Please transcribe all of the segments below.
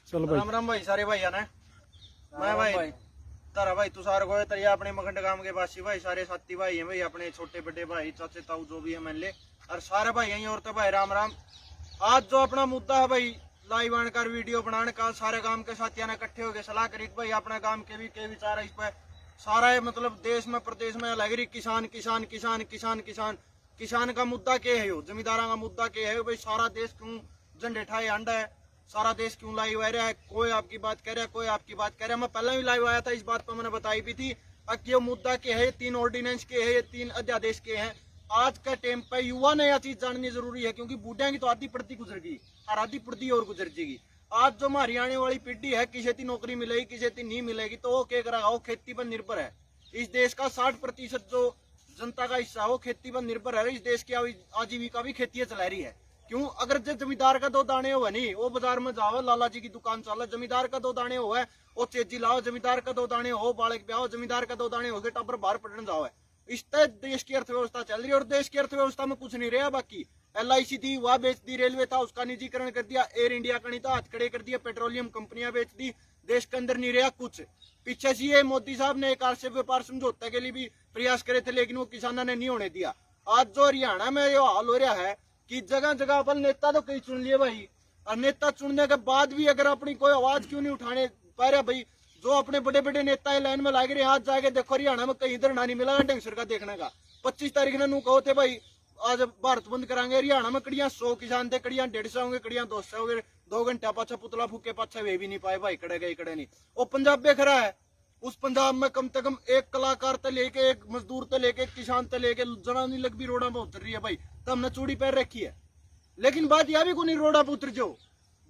चल भाई राम राम भाई सारे भाई आना मैं भाई तारा भाई तुषार को तरिया अपने मखंड गांव के वासी भाई सारे साथी भाई हैं भाई अपने छोटे बड़े भाई चाचे ताऊ जो भी है मान ले और सारे भाई यही और तो भाई राम राम। आज जो अपना मुद्दा है भाई लाइव आनकर वीडियो बनाने का सारे गांव के साथियों ने इकट्ठे होकर सलाह करी भाई अपने गांव के भी के विचार है इस पर सारा मतलब देश में प्रदेश में लग रही किसान किसान किसान किसान किसान किसान का मुद्दा क्या है, जमींदारा का मुद्दा क्या है भाई। सारा देश क्यों झंडे ठाए अंडा है, सारा देश क्यों लाइव आ रहा है, कोई आपकी बात कह रहा है कोई आपकी बात कह रहा है। मैं पहले भी लाइव आया था इस बात पर मैंने बताई भी थी कि ये मुद्दा क्या है, 3 ऑर्डिनेंस के है, 3 अध्यादेश के हैं। आज का टाइम पे युवा ने यह चीज जाननी जरूरी है क्योंकि बूढ़िया की तो आधी पड़ती गुजर गई और आधी पड़ती और गुजर जाएगी। आज जो हमारी आने वाली पीढ़ी है किसी की नौकरी मिलेगी किसी की नहीं मिलेगी तो वो क्या करेगा, वो खेती पर निर्भर है। इस देश का 60% जो जनता का हिस्सा वो खेती पर निर्भर है। इस देश की आजीविका भी खेती चला रही है। क्यों? अगर जो जमींदार का 2 दाने हुआ नहीं वो बाजार में जाओ लाला जी की दुकान चला, जमींदार का 2 दाने हुआ है वो चेजी लाओ, जमींदार का 2 दाने हो बालक ब्याहो, जमींदार का 2 दाने हो गए टाबर बाहर पढ़ने जाओ है। इस तरह देश की अर्थव्यवस्था चल रही है और देश की अर्थव्यवस्था में कुछ नहीं रहा। बाकी LIC थी वह बेच दी, रेलवे था उसका निजीकरण कर दिया, एयर इंडिया का नहीं था हाथ खड़े कर दिया, पेट्रोलियम कंपनियां बेच दी, देश के अंदर नहीं रहा कुछ। पीछे से ये मोदी साहब ने एक आरसे व्यापार समझौते के लिए भी प्रयास करे थे लेकिन वो किसानों ने नहीं होने दिया। आज जो हरियाणा में ये हाल हो रहा है कि जगह जगह अपन नेता तो कई चुन लिए भाई, और नेता चुनने के बाद भी अगर अपनी कोई आवाज क्यों नहीं उठाने पा रहा भाई। जो अपने बड़े बड़े नेता लाइन में लागे रहे हाथ जाके देखो हरियाणा में कहीं धरना नहीं मिला ढंग का देखने का। 25 तारीख ने नू कहो थे भाई आज भारत बंद कराएंगे, हरियाणा में कड़ियां 100 किसान थे, कड़ियां 150 होंगे, कड़ियां 200 होंगे। 2 घंटा पाछा पुतला फूके पाछा वे भी नहीं पाए भाई, कड़े गए कड़े नहीं। वो पंजाब में खड़ा है, उस पंजाब में कम से कम एक कलाकार से लेके एक मजदूर से लेके एक किसान से लेके जनानी लग भी रोडा में उतर रही है भाई, तो हमने चूड़ी पैर रखी है। लेकिन बात यह भी को नहीं रोडा पे उतर जाओ,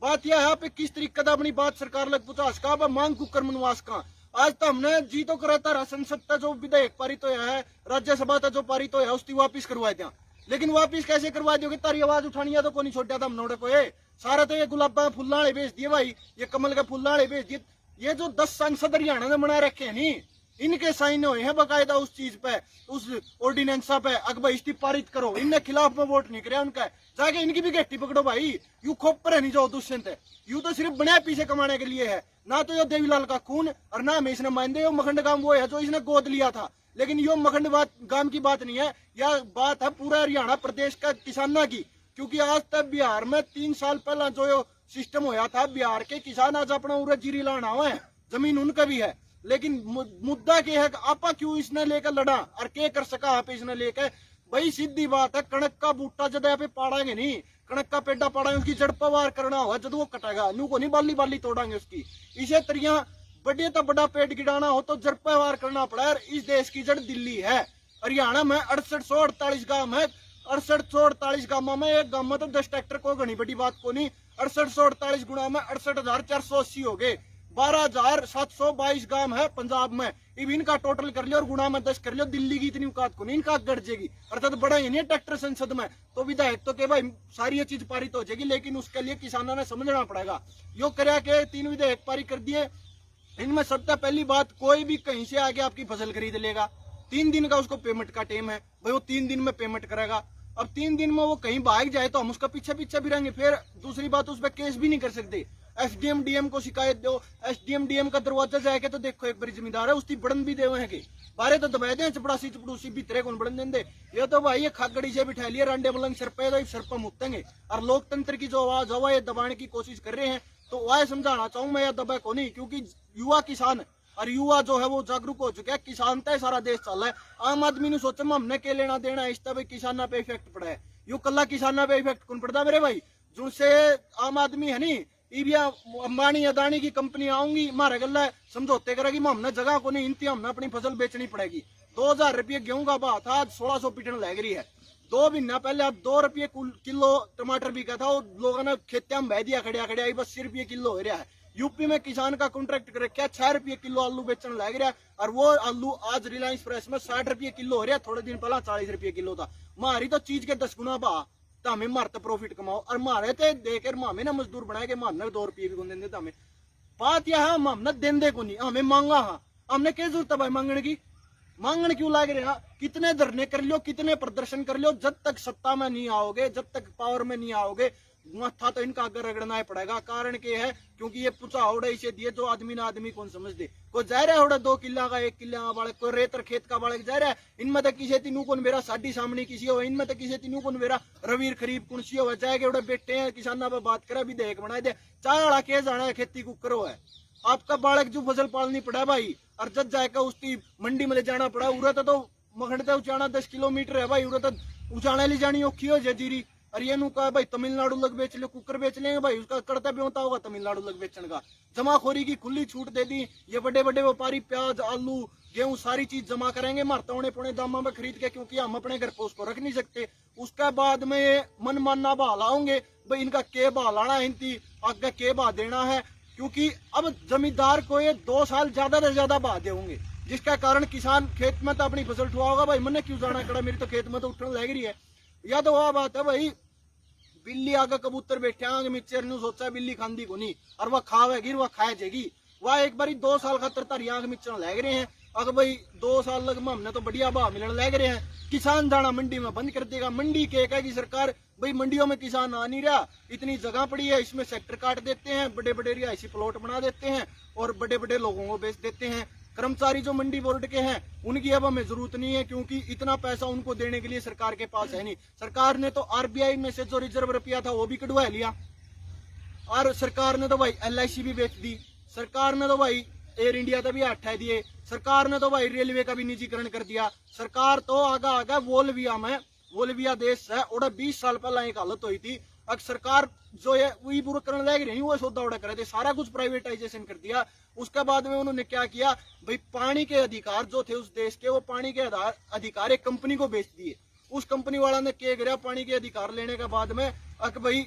बात यह है पे किस तरीके का अपनी बात सरकार लग पुचास का मांग कुकर मनवास का। आज तो हमने जी तो करा था संसद का जो विधेयक पारित होया है, राज्यसभा का जो पारित होया उसकी वापिस करवाए थे, लेकिन वापिस कैसे करवा दोगे? तारी आवाज उठानी है तो कोई नहीं छोड़ा था हमने को। सारा तो ये गुलाबा फुल्लाड़े भेज दिए भाई, ये कमल के फुल्लाड़े भेज दिए। ये जो 10 सांसद हरियाणा ने बना रखे हैं नी, इनके साइन हुए हैं बकायदा उस चीज पे, उस ऑर्डिनेंस पे अग भाई इसकी पारित करो। इनने खिलाफ में वोट नहीं करे उनका, जाके इनकी भी गट्टी पकड़ो भाई। यू खोप पर नहीं जाओ दुष्यंत है, यू तो सिर्फ बने पीछे कमाने के लिए है। ना तो यो देवीलाल का खून और ना हमें इसने मान दे यो मखंड गांव वो है जो इसने गोद लिया था। लेकिन यो मखंड गांव की बात नहीं है, यह बात है पूरा हरियाणा प्रदेश का किसाना की। क्योंकि आज तक बिहार में 3 साल पहला जो सिस्टम होया था, बिहार के किसान आज अपना उरे जीरी लाना हुआ है, जमीन उनका भी है। लेकिन मुद्दा क्या है कि आपा क्यों इसने लेकर लड़ा और क्या कर सका आप इसने लेकर? भाई सीधी बात है, कणक का बूटा जब यहाँ पे पाड़ांगे नहीं, कणक का पेड़ा पाड़ांगे उसकी जड़ पवार करना होगा जब वो कटेगा, नू को नहीं बाली बाली तोड़ांगे उसकी। इसे तरिया बड़े तो बड़ा पेड़ गिराना हो तो जड़ पवार करना पड़ा। इस देश की जड़ दिल्ली है। हरियाणा में 6848 गांव है, 6848 गांव में एक गांव में तो 10 ट्रैक्टर को घनी बड़ी बात को नहीं। 6848 गुणा में 68,480 हो गए। 12,722 गांव है पंजाब में, अब इनका टोटल कर लियो और गुणा में 10 कर लियो, दिल्ली की इतनी औकात को नहीं, इनका गड़ जाएगी। अर्थात बड़ा ही नहीं ट्रैक्टर संसद में तो विधायक तो के भाई सारी ये चीज पारित हो जाएगी, लेकिन उसके लिए किसानों ने समझना पड़ेगा। यो कर्या के 3 विधेयक पारित कर दिए। इनमें सबसे पहली बात, कोई भी कहीं से आके आपकी फसल खरीद लेगा, 3 दिन का उसको पेमेंट का टाइम है भाई, वो 3 दिन में पेमेंट करेगा। अब 3 दिन में वो कहीं भाग जाए तो हम उसका पीछे पीछे भी रहेंगे। फिर दूसरी बात, उस पर केस भी नहीं कर सकते। SDM DM को शिकायत दो, SDM DM का दरवाजा जाके तो देखो एक बड़ी जिम्मेदार है उसकी बड़न भी देवे है कि बारे तो दबा दे चपड़ासी चपड़ूसी भीतरे कौन बड़न देंगे। ये तो भाई ये खागड़ी से बिठा लिया रांडे मलंग सर पे तो सर पर मुतेंगे। और लोकतंत्र की जो आवाज है ये दबाने की कोशिश कर रहे हैं, तो वह समझाना चाहूँ मैं, यह दबा को नहीं, क्योंकि युवा किसान और युवा जो है वो जागरूक हो चुके हैं। किसान तय सारा देश चल रहा है। आम आदमी ने सोचा हमने क्या लेना देना है, इस तरह किसाना पे इफेक्ट पड़ा है। यू कला किसाना पे इफेक्ट कौन पड़ता मेरे भाई? जिनसे आम आदमी है नी, अंबानी अदानी की कंपनी आऊंगी मारे गला समझौते करेगी, हमने जगह को नहीं इनती, हमने अपनी फसल बेचनी पड़ेगी। 2000 रुपये गेहूं का भाव था, आज 1600 पिटन लग रही है। 2 महीना पहले अब 2 रुपये किलो टमाटर बिका था, वो लोगों ने खेतिया में बह दिया खड़िया खड़िया, बस 80 रुपये किलो हो रहा है। यूपी में किसान का कॉन्ट्रैक्ट कर रखा है, 6 रुपये किलो आलू बेचने लग रहा है, और वो आलू आज रिलायंस फ्रेश में 60 रुपये किलो हो रहा है, थोड़े दिन पहला 40 रुपये किलो था। मारी तो चीज के 10 गुना भाव, तो हमें मारते प्रॉफिट कमाओ, और मारे थे देकर हमें ना मजदूर बनाए के मारने 2 रुपये भी कौन देंगे। हमें बात यह है हमने देंदे को नहीं, हमें मांगा। हाँ हमने क्या जरूरत है भाई मांगने की? मांगने क्यों लाग रहे हैं? कितने धरने कर लो, कितने प्रदर्शन कर लो, जब तक सत्ता में नहीं आओगे, जब तक पावर में नहीं आओगे, माथा तो इनका आगे रगड़ना ही पड़ेगा। कारण क्या है, क्योंकि ये पुचाओड़ इसे दिए जो आदमी ना आदमी कौन समझ दे। कोई जा रहा है 2 किला का 1 किला का बालक, कोई रेतर खेत का बालक जा रहा है। इनमें तो किसी तीनों कौन मेरा साडी सामने किसी हो, इनमें तो किसी तीनों कौन मेरा रवीर खरीब कुंसी हो जाएगा। उड़े बेटे हैं किसाना पर बात करा विधेयक बना दे, चाय वाला के जाना है खेती कुकरो है। आपका बालक जो फसल पालनी पड़ा भाई, और जब जाएगा उसकी मंडी में ले जाना पड़ा। उड़े तो मखंड उचाना 10 किलोमीटर है भाई, उड़े तो उचाना ले जानी औखी हो जजीरी। और ये नु कहा भाई तमिलनाडु लग बेच ले, कुकर बेच लेंगे भाई, उसका कर्तव्य होता होगा तमिलनाडु लग बेचने का। जमाखोरी की खुली छूट दे दी। ये बड़े बड़े व्यापारी प्याज आलू गेहूं सारी चीज जमा करेंगे मारता होने पौने दामों में खरीद के, क्योंकि हम अपने घर पे उसको रख नहीं सकते। उसके बाद में ये मन मानना बहा लाओगे भाई, इनका के बहा लाना है, इनकी आगे के बहा देना है। क्योंकि अब जमींदार को ये 2 साल ज्यादा से ज्यादा बहा देंगे, जिसका कारण किसान खेत में तो अपनी फसल ठुआ होगा भाई, मैंने क्यों जाना कड़ा, मेरी तो खेत में तो उठने लग रही है। या तो वह बात है भाई, बिल्ली आगे कबूतर बैठे आगे मिक्सर ने सोचा बिल्ली खांदी को नहीं, और वह खावेगी वह खाए जाएगी। वह एक बारी 2 साल खातर तारी आंख मिचन लग रहे हैं। अगर भाई 2 साल लग में हमने तो बढ़िया भाव मिलने लग रहे हैं। किसान जाना मंडी में बंद कर देगा। मंडी के कहेगी सरकार भाई मंडियों में किसान आ नहीं रहा, इतनी जगह पड़ी है, इसमें सेक्टर काट देते हैं, बड़े बड़े रिहायशी प्लॉट बना देते हैं और बड़े बड़े लोगों को बेच देते हैं। कर्मचारी जो मंडी बोर्ड के हैं उनकी अब हमें जरूरत नहीं है, क्योंकि इतना पैसा उनको देने के लिए सरकार के पास है नहीं। सरकार ने तो आरबीआई में से जो रिजर्व रुपया था वो भी कटवा लिया, और सरकार ने तो भाई LIC भी बेच दी। सरकार ने तो भाई एयर इंडिया का भी हटा दिए। सरकार ने तो भाई रेलवे का भी निजीकरण कर दिया। सरकार तो आगा आगा वोल्विया देश है, और 20 साल पहले एक हालत हुई थी। अब सरकार जो है वही पूरा करने लग रही, वो सौदा उड़ा करे थे, सारा कुछ प्राइवेटाइजेशन कर दिया। उसके बाद में उन्होंने क्या किया भाई, पानी के अधिकार जो थे उस देश के, वो पानी के अधिकार एक कंपनी को बेच दिए। उस कंपनी वाला ने क्या किया, पानी के अधिकार लेने के बाद में अब भाई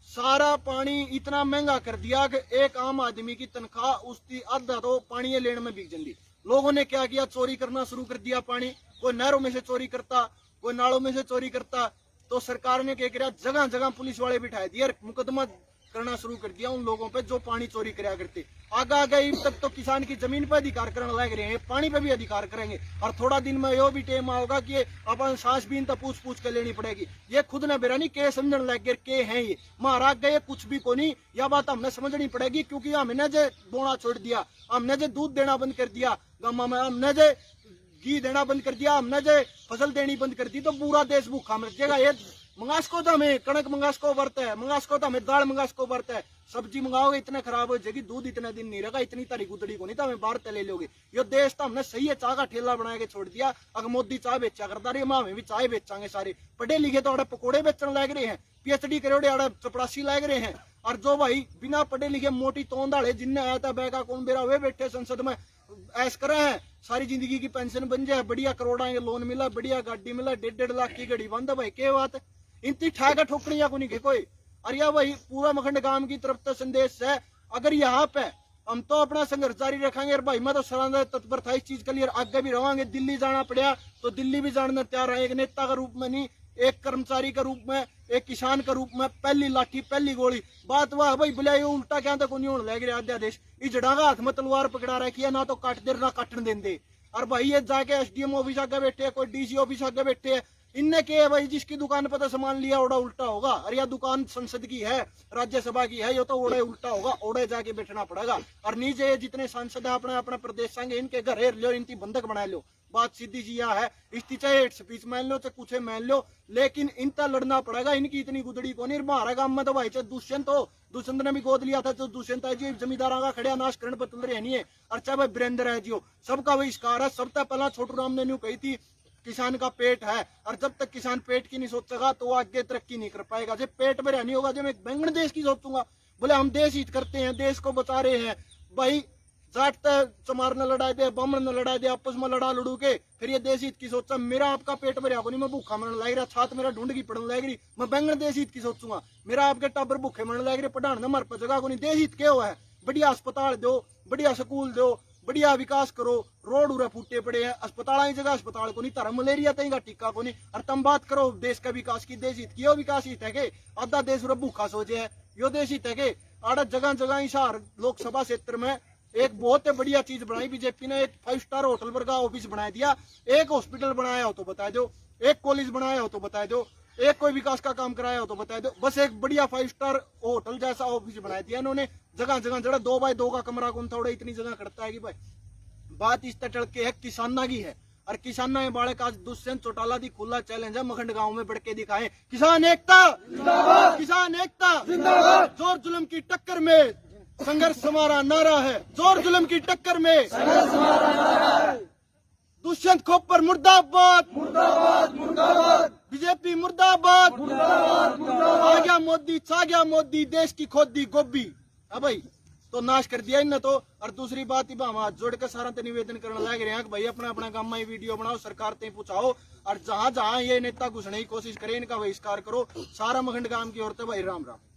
सारा पानी इतना महंगा कर दिया कि एक आम आदमी की तनख्वाह उसकी आधा तो पानी लेने में बिक जाती। लोगों ने क्या किया, चोरी करना शुरू कर दिया पानी। कोई नहरों में से चोरी करता, कोई नालों में से चोरी करता। तो सरकार ने क्या किया, जगह जगह पुलिस वाले बिठाए दिए, मुकदमा करना शुरू कर दिया उन लोगों पे जो पानी चोरी कराया करते। आगे आगे तक तो किसान की जमीन पे अधिकार करने लग रहे हैं, पानी पे भी अधिकार करेंगे। और थोड़ा दिन में यो भी टाइम आओगा कि अपन सांस भी तो पूछ पूछ के लेनी पड़ेगी। ये खुद ने बेरा नहीं के समझने लग गए के हैं ये महाराज गए कुछ भी को नहीं। यह बात हमने समझनी पड़ेगी, क्योंकि हमने जो बोना छोड़ दिया, हमने जो दूध देना बंद कर दिया गाँव में, हमने जो घी देना बंद कर दिया, हमने जो फसल देनी बंद कर दी, तो पूरा देश भूखा मर जाएगा। ये मंगास को तो हमें कणक मंगास को वर्त है, मंगास को तो हमें दाल मंगास को वर्त है। सब्जी मंगाओगे इतना खराब हो जाएगी, दूध इतना दिन नहीं रहेगा, इतनी तारी गुदड़ी को नहीं तो हमें बाहर तले लोगे। ये देश तो हमने सही है चाह का ठेला बना के छोड़ दिया। अगर मोदी चाय बेचा करता रही, हमें भी चाय बेचांगे। सारे पढ़े लिखे तो अड़े पकौड़े बेचने लग रहे हैं, PhD करे अड़े चपरासी लग रहे हैं। और जो भाई बिना पढ़े लिखे मोटी तोंदाड़े जिनने आया था बैगा कौन बेरा वे बैठे संसद में ऐस करे हैं, सारी जिंदगी की पेंशन बन जाए, बढ़िया करोड़ा लोन मिला, बढ़िया गाड़ी मिला, 1.5 लाख की घड़ी बंद है भाई। क्या बात है, इतनी ठाका ठोकड़ियां को नहीं खे कोई। और यह भाई पूरा मखंड गांव की तरफ तो संदेश है, अगर यहाँ पे हम तो अपना संघर्ष जारी रखेंगे। और भाई मैं तो सराहना तत्पर था इस चीज के लिए, आगे भी रहोगे। दिल्ली जाना पड़ा तो दिल्ली भी जाने तैयार है, एक नेता के रूप में नहीं, एक कर्मचारी के रूप में, एक किसान के रूप में। पहली लाठी पहली गोली बात वाह भाई, बुलाए उल्टा क्या तक नहीं होने लग रहा। अध्यादेश इजड़ा का हाथ में तलवार पकड़ा रखी है, ना तो काट दे ना काटने देंगे। और भाई ये जाके SDM ऑफिस आगे बैठे, कोई DC ऑफिस आगे बैठे, इनने के भाई जिसकी दुकान पर तो सामान लिया ओड़ा उल्टा होगा। और यह दुकान संसद की है, राज्यसभा की है, ये तो ओड़े उल्टा होगा, ओड़े जाके बैठना पड़ेगा। और नीचे जितने सांसद है अपने अपने प्रदेश संगे, इनके घर हेर लो, इनकी बंधक बना लो। बात सीधी सी यह है, इसकी चाहे स्पीच मान लो चाहे कुछ मान लो, लेकिन इनका लड़ना पड़ेगा। इनकी इतनी गुदड़ी को नहीं। हमारा गांव में तो भाई चाहे दुष्यंत ने भी गोद लिया था, जो दुष्यंत है जी जमींदारा का खड़िया नाश करने पर तुल रहे नहीं है। और चाहे भाई वीरेंद्र है जी, सबका बहिष्कार है। सबसे पहला छोटू राम ने न्यू कही थी किसान का पेट है, और जब तक किसान पेट की नहीं सोचेगा तो वो आगे तरक्की नहीं कर पाएगा। जब पेट में रहनी होगा, जब मैं बैंगन देश की सोचूंगा, बोले हम देश हित करते हैं, देश को बचा रहे हैं भाई। जाट चमार ने लड़ाई दे, ब्राह्मण ने लड़ाई दे, आपस में लड़ा लड़ू के फिर ये देश हित की सोचा। मेरा आपका पेट भरिया को नहीं, मैं भूखा मरने लग रहा, छात मेरा ढूंढ की पड़ने लग रही, मैं बैंगन देश हित की सोचूंगा। मेरा आपके टाबर भूखे मरने लग रहे, पढ़ाने न मर पर जगह को नहीं। देश हित क्या हुआ है, बढ़िया अस्पताल दो, बढ़िया स्कूल दो, बढ़िया विकास करो। रोड उरा फूटे पड़े हैं, अस्पताल की जगह अस्पताल को नहीं, तारा मलेरिया तई का टीका को नहीं। और तुम बात करो देश का विकास की, देश हित की। विकास हित है के आधा देश उरा भूखा सोचे है, यो देश हित है के। आड़ा जगह जगह हिसार लोकसभा क्षेत्र में एक बहुत बढ़िया चीज बनाई बीजेपी ने। एक 5 स्टार होटल वर्गा ऑफिस बना दिया, एक हॉस्पिटल बनाया हो तो बता दो, एक कॉलेज बनाया हो तो बता दो। एक कोई विकास का काम कराया हो तो बता दो। बस एक बढ़िया 5 स्टार होटल जैसा ऑफिस बना दिया इन्होंने, जगह जगह जरा 2x2 का कमरा कौन थोड़ा इतनी जगह करता है कि भाई। बात इस तरह के है किसाना की है, और किसाना में बालक आज दुष्यंत चौटाला दी खुला चैलेंज है, मखंड गांव में बढ़ के दिखाए। किसान एकता जिंदाबाद, किसान एकता जिंदाबाद। जोर जुल्म की टक्कर में संघर्ष हमारा नारा है, जोर जुल्म की टक्कर में संघर्ष हमारा नारा है। दुष्यंत खोपर मुर्दाबाद मुर्दाबाद मुर्दाबाद, बीजेपी मुर्दाबाद मुर्दाबाद मुर्दाबाद। आ गया मोदी, छा गया मोदी, देश की खोदी गोभी है भाई, तो नाश कर दिया इन्हें तो। और दूसरी बात हम हाथ जोड़ के सारा निवेदन करने लग रहे हैं कि भाई अपना अपना गांव में वीडियो बनाओ, सरकार ते पूछाओ, और जहां जहां ये नेता घुसने की कोशिश करे इनका बहिष्कार करो। सारा मखंड गांव की औरतें भाई राम राम।